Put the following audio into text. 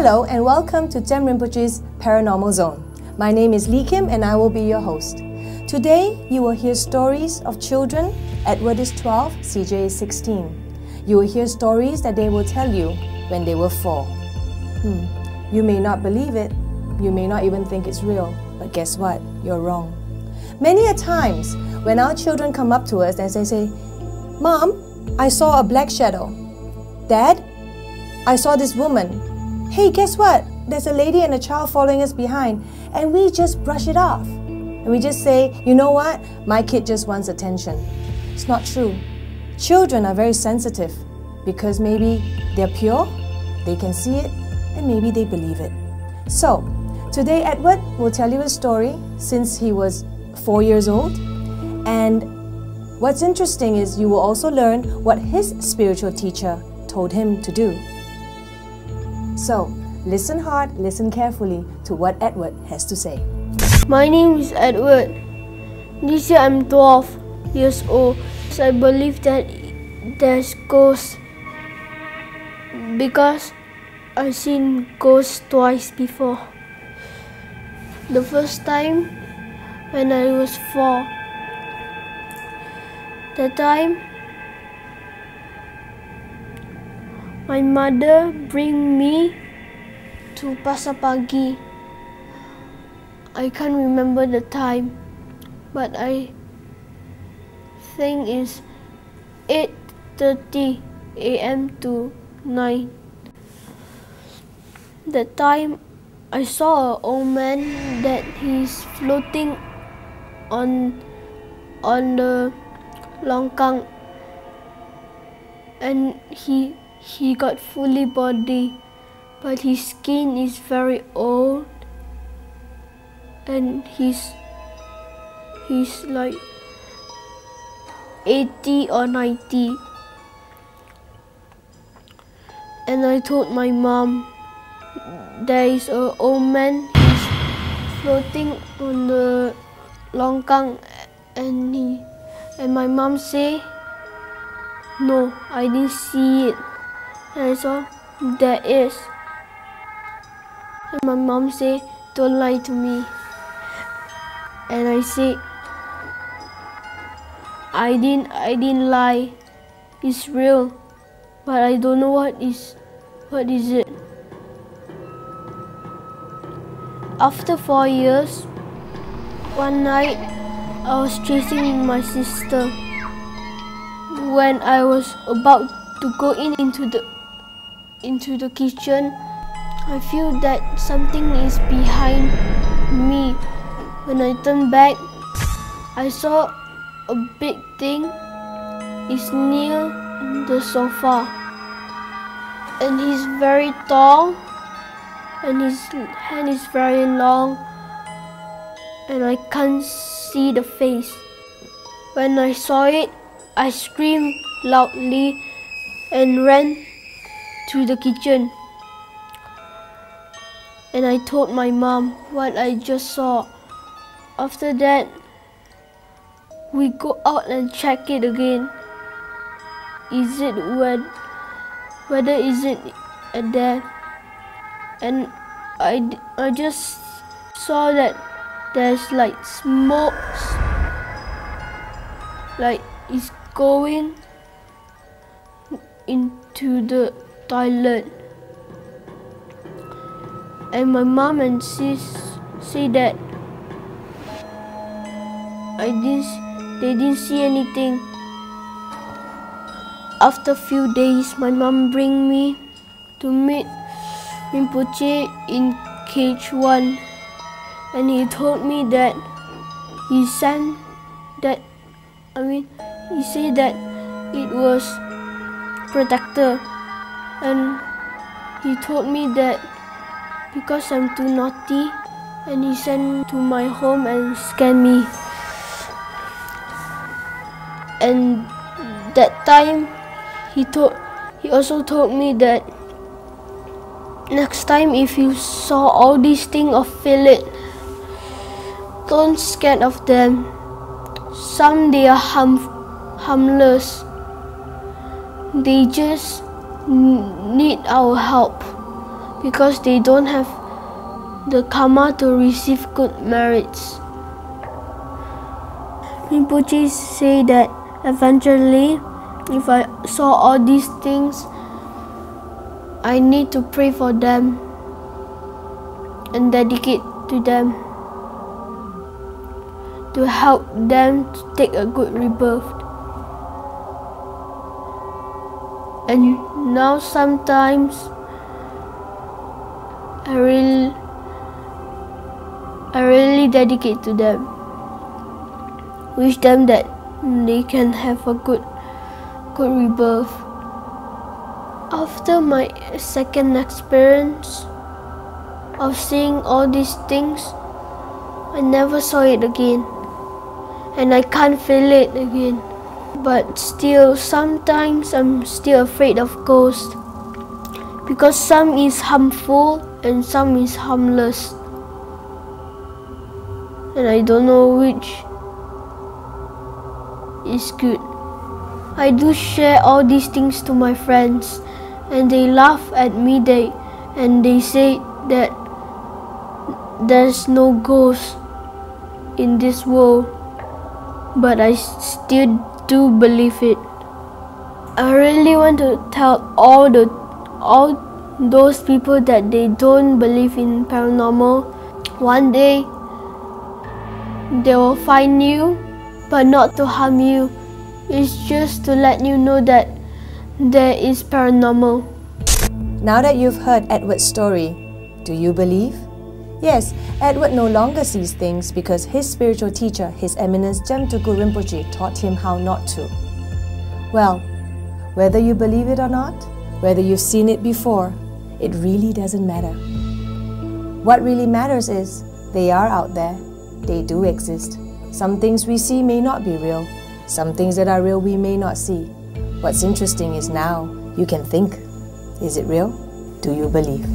Hello and welcome to Tsem Rinpoche's Paranormal Zone. My name is Lee Kim and I will be your host. Today you will hear stories of children. Edward is 12, CJ is 16. You will hear stories that they will tell you when they were 4. You may not believe it, you may not even think it's real, but guess what? You're wrong. Many a times when our children come up to us and they say, "Mom, I saw a black shadow." "Dad, I saw this woman." "Hey, guess what? There's a lady and a child following us behind." And we just brush it off. And we just say, "You know what? My kid just wants attention." It's not true. Children are very sensitive because maybe they're pure, they can see it, and maybe they believe it. So, today Edward will tell you a story since he was 4 years old. And what's interesting is you will also learn what his spiritual teacher told him to do. So, listen hard, listen carefully to what Edward has to say. My name is Edward. This year I'm 12 years old. I believe that there's ghosts because I've seen ghosts twice before. The first time when I was 4. That time my mother bring me to Pasar Pagi. I can't remember the time, but I think it's 8:30 a.m. to 9. That time I saw an old man that he's floating on the longkang, and he got fully body, but his skin is very old, and he's like 80 or 90. And I told my mom, there is an old man, he's floating on the longkang, and my mom say, "No, I didn't see it." And I saw, there is. And my mom say, "Don't lie to me." And I say, I didn't lie. It's real, but I don't know what is it. After 4 years, one night I was chasing my sister. When I was about to go into the kitchen, I feel that something is behind me. When I turned back, I saw a big thing is near the sofa, and he's very tall, and his hand is very long, and I can't see the face. When I saw it, I screamed loudly and ran to the kitchen. And I told my mom what I just saw. After that, we go out and check it again. Whether is it there? And I just saw that there's like smokes, like it's going into the toilet. And my mom and sis say that they didn't see anything. After a few days, my mom bring me to meet Rinpoche in cage 1, and he told me that he said that it was protector, and he told me that because I'm too naughty, and he sent to my home and scanned me. And that time, he also told me that next time if you saw all these things or feel it, don't scared of them. Some they are harmless. They just need our help. because they don't have the karma to receive good merits. Rinpoche say that eventually, if I saw all these things, I need to pray for them and dedicate to them to help them to take a good rebirth. And now sometimes I really dedicate to them. Wish them that they can have a good rebirth. After my second experience of seeing all these things, I never saw it again, and I can't feel it again. But still, sometimes I'm still afraid of ghosts, because some is harmful and some is harmless, and I don't know which is good. I do share all these things to my friends, and they laugh at me and they say that there's no ghost in this world, but I still do believe it. I really want to tell all those people that they don't believe in paranormal. One day they will find you, but not to harm you. It's just to let you know that there is paranormal. Now that you've heard Edward's story, do you believe? Yes, Edward no longer sees things because his spiritual teacher, His Eminence Tsem Rinpoche, taught him how not to. Well, whether you believe it or not, whether you've seen it before, it really doesn't matter. What really matters is they are out there. They do exist. Some things we see may not be real. Some things that are real we may not see. What's interesting is now you can think. Is it real? Do you believe?